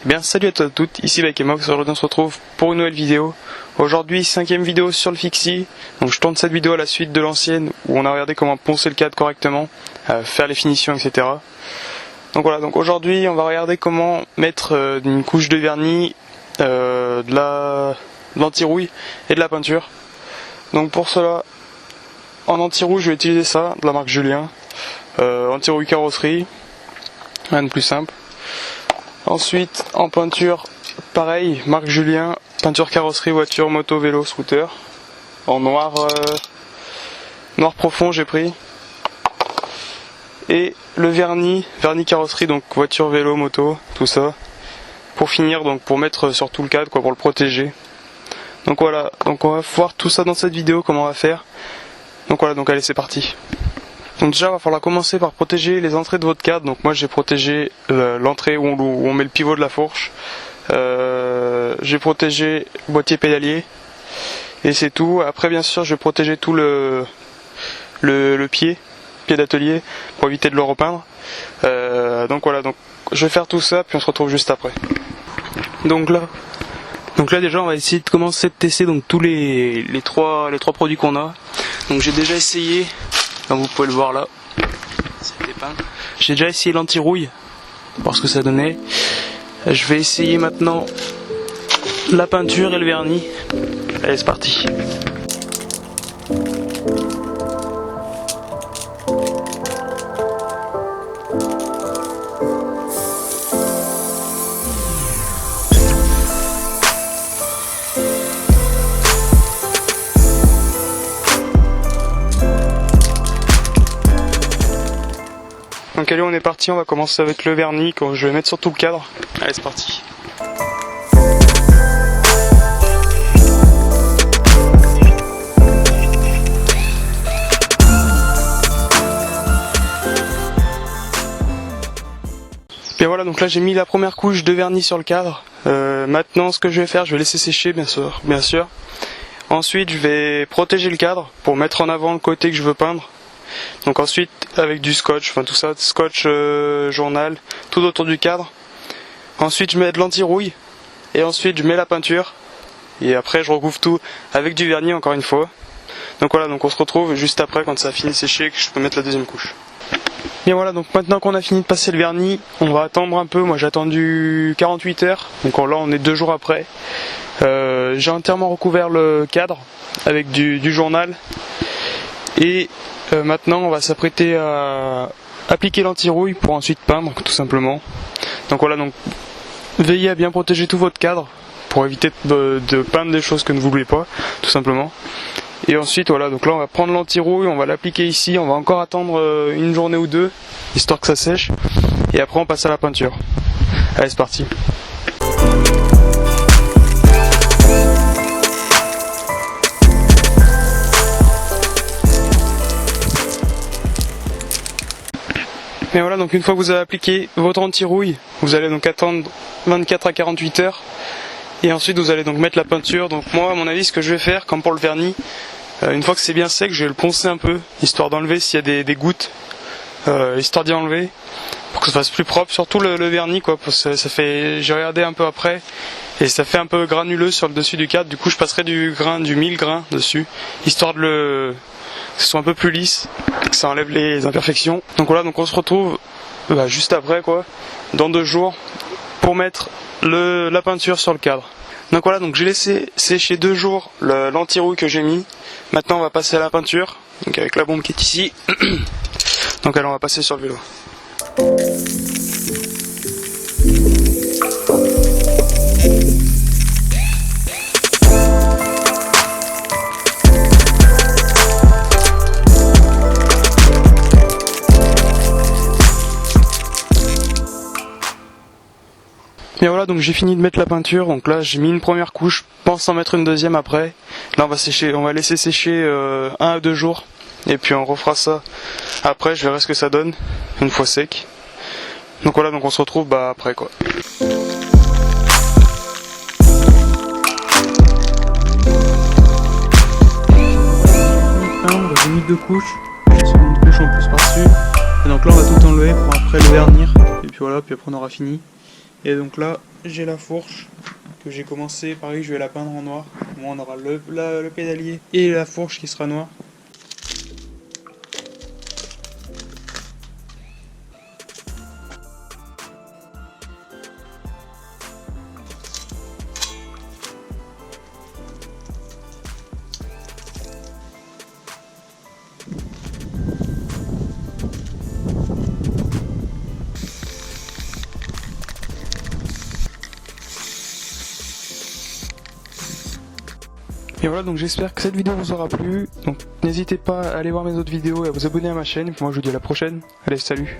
Eh bien salut à tous et à toutes, ici Bakemox, aujourd'hui on se retrouve pour une nouvelle vidéo. Aujourd'hui 5ème vidéo sur le fixie, donc je tourne cette vidéo à la suite de l'ancienne où on a regardé comment poncer le cadre correctement, faire les finitions etc. Donc voilà, donc aujourd'hui on va regarder comment mettre une couche de vernis, de l'anti-rouille et de la peinture. Donc pour cela, en anti-rouille je vais utiliser ça, de la marque Julien, anti-rouille carrosserie, rien de plus simple. Ensuite, en peinture, pareil, marque Julien, peinture carrosserie, voiture, moto, vélo, scooter. En noir, noir profond j'ai pris. Et le vernis carrosserie, donc voiture, vélo, moto, tout ça. Pour finir, donc pour mettre sur tout le cadre, quoi, pour le protéger. Donc voilà, donc on va voir tout ça dans cette vidéo, comment on va faire. Donc voilà, donc allez c'est parti. Donc déjà il va falloir commencer par protéger les entrées de votre cadre. Donc moi j'ai protégé l'entrée où on met le pivot de la fourche. J'ai protégé le boîtier pédalier. Et c'est tout. Après bien sûr je vais protéger tout le pied d'atelier pour éviter de le repeindre. Donc voilà, donc je vais faire tout ça puis on se retrouve juste après. Donc là déjà on va essayer de commencer de tester donc tous les trois produits qu'on a. Donc j'ai déjà essayé, comme vous pouvez le voir là, j'ai déjà essayé l'anti-rouille, voir ce que ça donnait. Je vais essayer maintenant la peinture et le vernis. Allez c'est parti. Donc allez on est parti, on va commencer avec le vernis que je vais mettre sur tout le cadre. Allez c'est parti. Et voilà, donc là j'ai mis la première couche de vernis sur le cadre. Maintenant ce que je vais faire, je vais laisser sécher bien sûr. Ensuite je vais protéger le cadre pour mettre en avant le côté que je veux peindre. Donc ensuite avec du scotch, enfin tout ça, scotch journal, tout autour du cadre. Ensuite je mets de l'anti-rouille et ensuite je mets la peinture et après je recouvre tout avec du vernis encore une fois. Donc voilà, donc on se retrouve juste après quand ça a fini de sécher que je peux mettre la deuxième couche. Et voilà, donc maintenant qu'on a fini de passer le vernis, on va attendre un peu. Moi j'ai attendu 48 heures, donc là on est 2 jours après. J'ai entièrement recouvert le cadre avec du journal et maintenant on va s'apprêter à appliquer l'anti-rouille pour ensuite peindre tout simplement. Donc voilà, donc veillez à bien protéger tout votre cadre pour éviter de peindre des choses que vous ne voulez pas tout simplement. Et ensuite voilà, donc là on va prendre l'anti-rouille, on va l'appliquer ici, on va encore attendre une journée ou deux histoire que ça sèche et après on passe à la peinture. Allez c'est parti. Et voilà, donc une fois que vous avez appliqué votre anti-rouille, vous allez donc attendre 24 à 48 heures et ensuite vous allez donc mettre la peinture. Donc moi à mon avis ce que je vais faire, comme pour le vernis, une fois que c'est bien sec, je vais le poncer un peu, histoire d'enlever s'il y a des gouttes, histoire d'y enlever, pour que ça fasse plus propre, surtout le vernis quoi, parce que ça fait, j'ai regardé un peu après, et ça fait un peu granuleux sur le dessus du cadre, du coup je passerai du 1000 grains dessus, histoire que ce soit un peu plus lisse, que ça enlève les imperfections. Donc voilà, donc on se retrouve juste après quoi, dans 2 jours, pour mettre la peinture sur le cadre. Donc voilà, donc j'ai laissé sécher 2 jours l'anti-rouille que j'ai mis. Maintenant on va passer à la peinture, donc avec la bombe qui est ici. Donc allez on va passer sur le vélo. Et voilà, donc j'ai fini de mettre la peinture, donc là j'ai mis une première couche, pense en mettre une deuxième après. Là on va laisser sécher 1 à 2 jours, et puis on refera ça après, je verrai ce que ça donne, une fois sec. Donc voilà, donc on se retrouve après quoi. J'ai mis 2 couches, une couche en plus par-dessus. Et donc là on va tout enlever pour après le vernir, et puis voilà, puis après on aura fini. Et donc là, j'ai la fourche que j'ai commencé, pareil, je vais la peindre en noir. Bon, on aura le pédalier et la fourche qui sera noire. Et voilà, donc j'espère que cette vidéo vous aura plu. Donc n'hésitez pas à aller voir mes autres vidéos et à vous abonner à ma chaîne. Et puis moi je vous dis à la prochaine. Allez, salut!